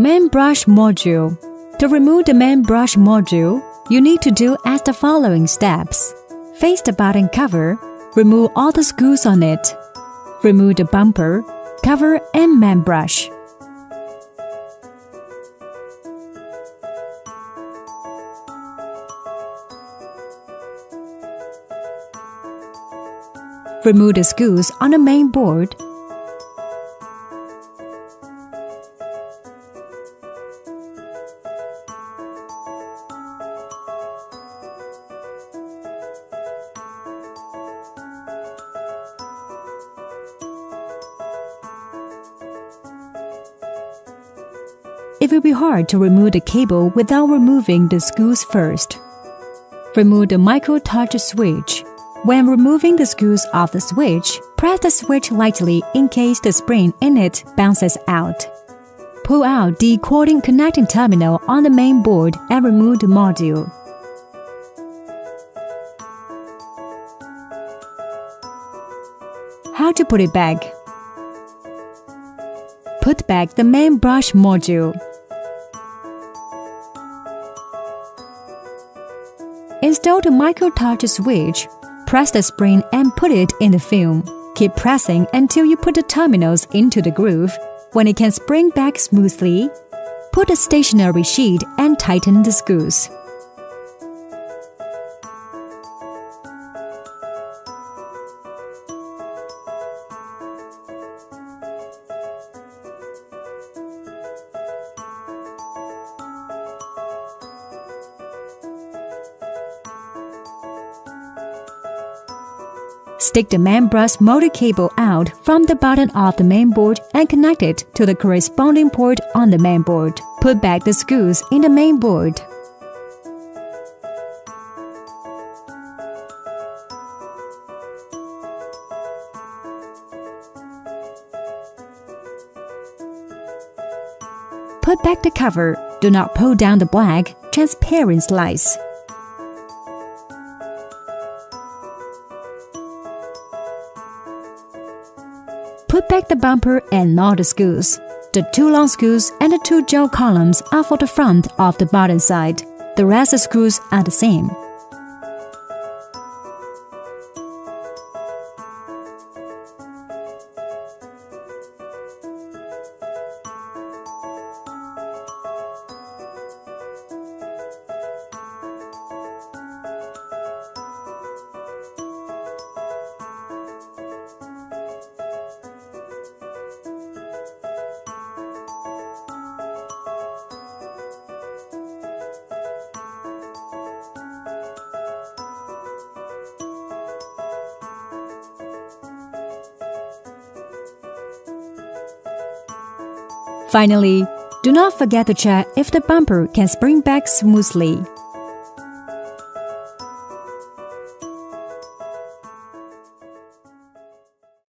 Main brush module. To remove the main brush module, you need to do as the following steps. Face the button cover, remove all the screws on it. Remove the bumper, cover and main brush. Remove the screws on the main board. It will be hard to remove the cable without removing the screws first. Remove the micro-touch switch. When removing the screws off the switch, press the switch lightly in case the spring in it bounces out. Pull out the cording connecting terminal on the main board and remove the module. How to put it back? Put back the main brush module. Install the micro-touch switch. Press the spring and put it in the film. Keep pressing until you put the terminals into the groove. When it can spring back smoothly, put a stationary sheet and tighten the screws. Stick the main brush motor cable out from the bottom of the main board and connect it to the corresponding port on the main board. Put back the screws in the main board. Put back the cover. Do not pull down the black, transparent slice. Put back the bumper and all the screws. The 2 long screws and the 2 jaw columns are for the front of the bottom side. The rest of the screws are the same. Finally, do not forget to check if the bumper can spring back smoothly.